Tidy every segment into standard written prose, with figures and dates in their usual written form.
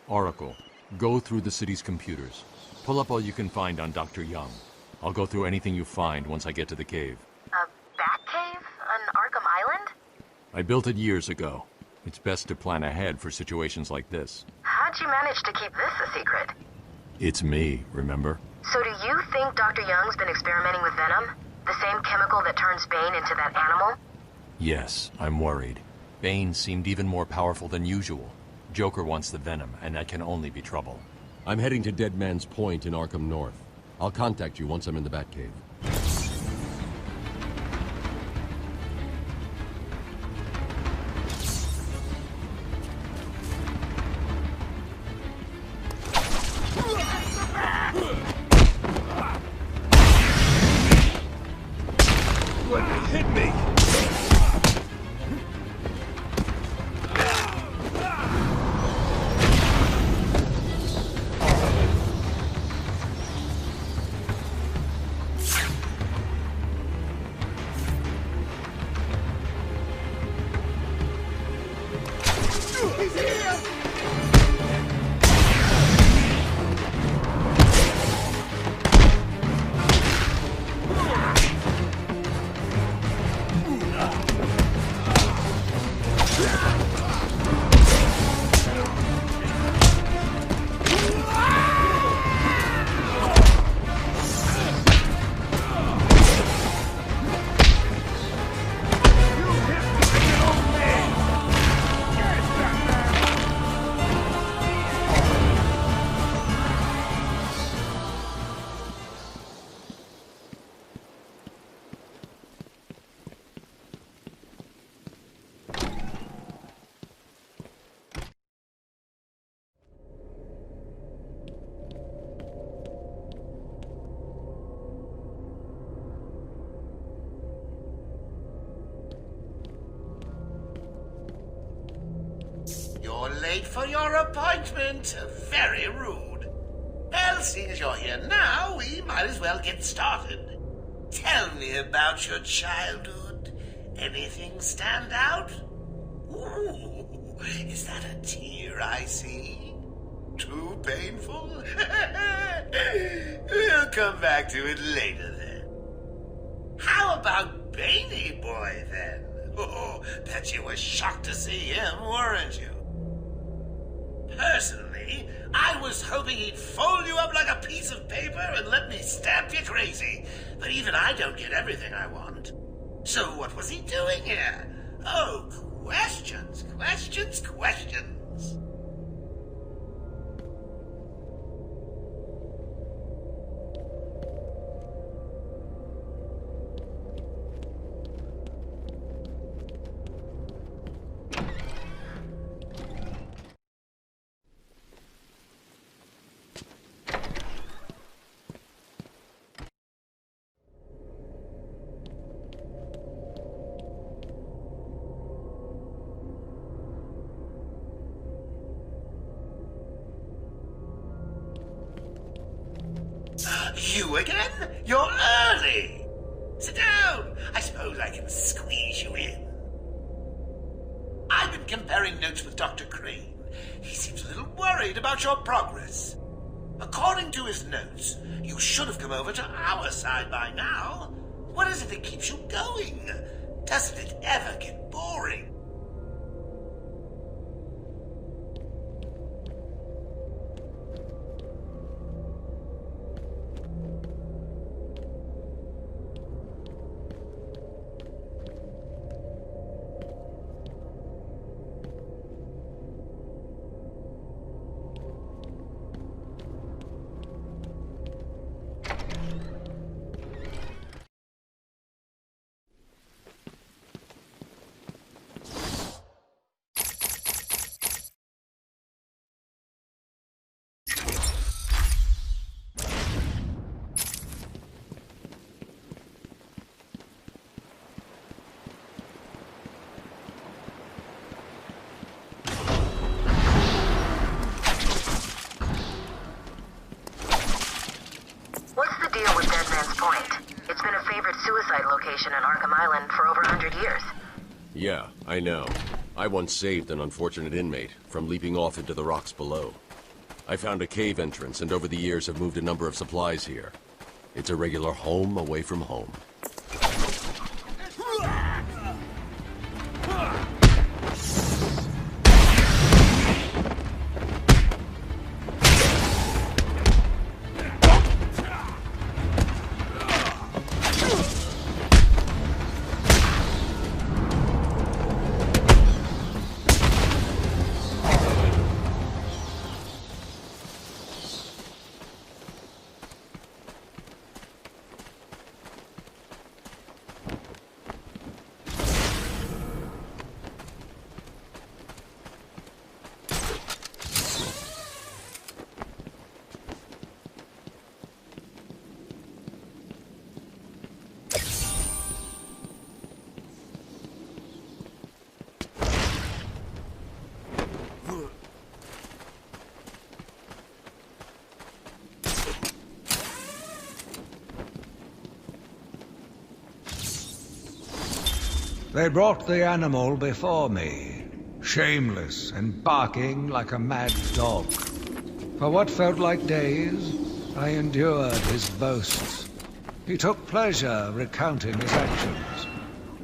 Oracle, go through the city's computers. Pull up all you can find on Dr. Young. I'll go through anything you find once I get to the cave. A bat cave? On Arkham Island? I built it years ago. It's best to plan ahead for situations like this. How'd you manage to keep this a secret? It's me, remember? So do you think Dr. Young's been experimenting with venom? The same chemical that turns Bane into that animal? Yes, I'm worried. Bane seemed even more powerful than usual. Joker wants the venom, and that can only be trouble. I'm heading to Dead Man's Point in Arkham North. I'll contact you once I'm in the Batcave. Hit me! You're late for your appointment. Very rude. Well, seeing as you're here now, we might as well get started. Tell me about your childhood. Anything stand out? Ooh, is that a tear I see? Too painful? We'll come back to it later then. How about Baney Boy then? Oh, bet you were shocked to see him, weren't you? Personally, I was hoping he'd fold you up like a piece of paper and let me stamp you crazy. But even I don't get everything I want. So what was he doing here? Oh, questions, questions, questions. You again? You're early. Sit down. I suppose I can squeeze you in. I've been comparing notes with Dr. Crane. He seems a little worried about your progress. According to his notes, you should have come over to our side by now. What is it that keeps you going? Doesn't it ever get boring? suicide location on Arkham Island for over 100 years. Yeah, I know. I once saved an unfortunate inmate from leaping off into the rocks below. I found a cave entrance, and over the years have moved a number of supplies here. It's a regular home away from home. They brought the animal before me, shameless and barking like a mad dog. For what felt like days, I endured his boasts. He took pleasure recounting his actions,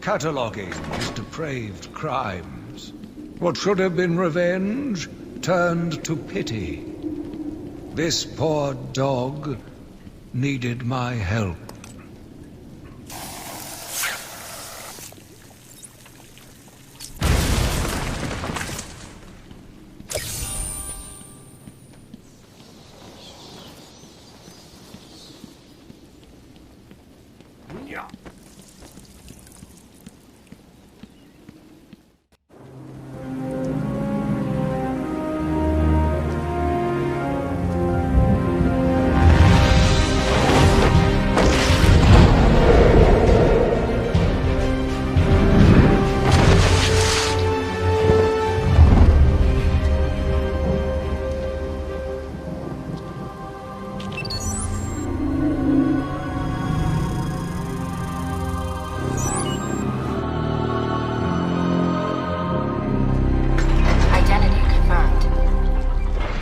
cataloguing his depraved crimes. What should have been revenge turned to pity. This poor dog needed my help.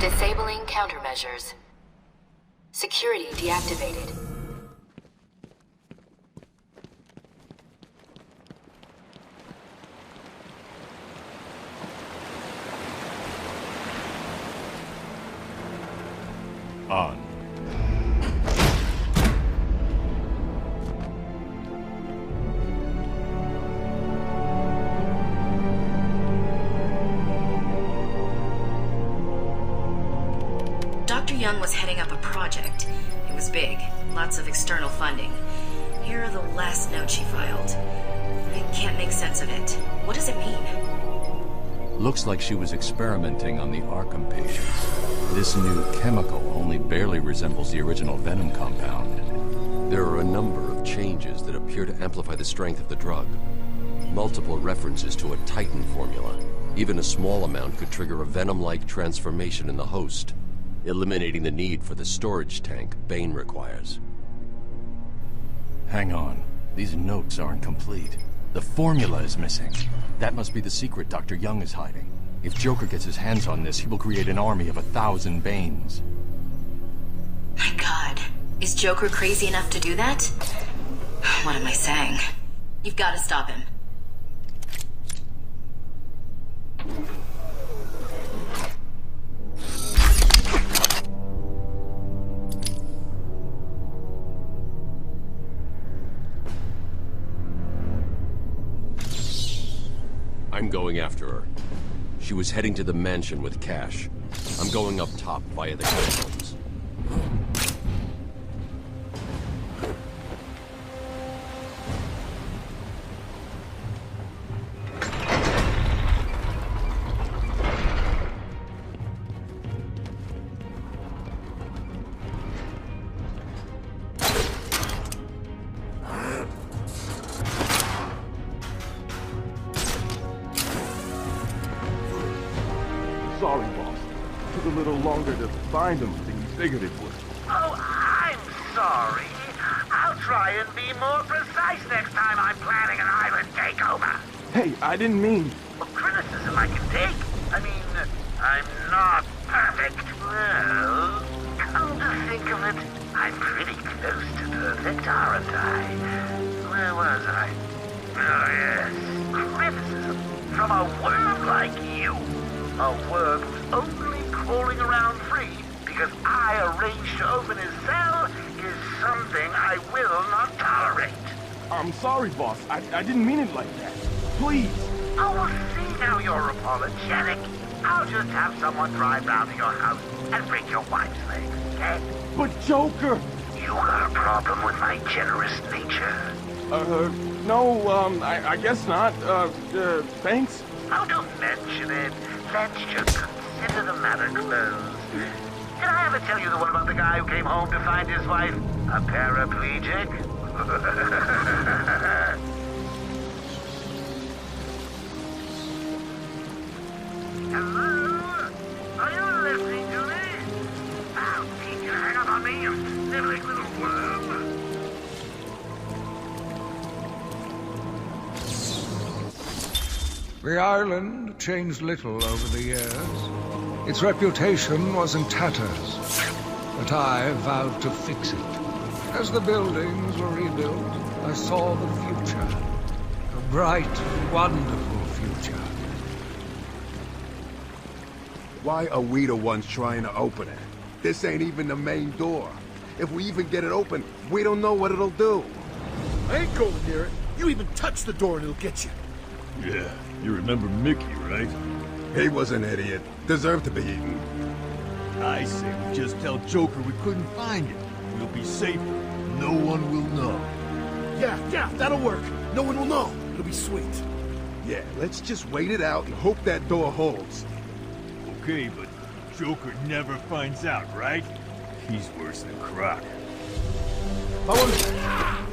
Disabling countermeasures. Security deactivated. On. Dr. Young was heading up a project. It was big, lots of external funding. Here are the last notes she filed. I can't make sense of it. What does it mean? Looks like she was experimenting on the Arkham patients. This new chemical only barely resembles the original venom compound. There are a number of changes that appear to amplify the strength of the drug. Multiple references to a Titan formula. Even a small amount could trigger a venom-like transformation in the host, eliminating the need for the storage tank Bane requires. Hang on. These notes aren't complete. The formula is missing. That must be the secret Dr. Young is hiding. If Joker gets his hands on this, he will create an army of 1,000 Banes. My God. Is Joker crazy enough to do that? What am I saying? You've got to stop him. I'm going after her. She was heading to the mansion with cash. I'm going up top via the catacombs. Sorry, boss. Took a little longer to find them than you figured it would. Oh, I'm sorry. I'll try and be more precise next time I'm planning an island takeover. Hey, I didn't mean... Well, criticism I can take. I mean, I'm not perfect. Well, come to think of it, I'm pretty close to perfect, aren't I? Where was I? Oh, yes. Criticism from a worm like you. A worm who's only crawling around free because I arranged to open his cell is something I will not tolerate. I'm sorry, boss. I didn't mean it like that. Please. Oh, well, see now you're apologetic. I'll just have someone drive round to your house and break your wife's legs, okay? But Joker! You got a problem with my generous nature? No, I guess not. Thanks? Oh, don't mention it. Let's just consider the matter closed. Did I ever tell you the one about the guy who came home to find his wife a paraplegic? Hello? Are you listening to me? I'll teach you to hang up on me, you sniveling little worm. The island changed little over the years. Its reputation was in tatters, but I vowed to fix it. As the buildings were rebuilt, I saw the future. A bright, wonderful future. Why are we the ones trying to open it? This ain't even the main door. If we even get it open, we don't know what it'll do. I ain't going near it. You even touch the door and it'll get you. Yeah, you remember Mickey, right? He was an idiot. Deserved to be eaten. I say we just tell Joker we couldn't find him. We'll be safer. No one will know. Yeah, that'll work. No one will know. It'll be sweet. Yeah, let's just wait it out and hope that door holds. Okay, but Joker never finds out, right? He's worse than Croc. I wonder...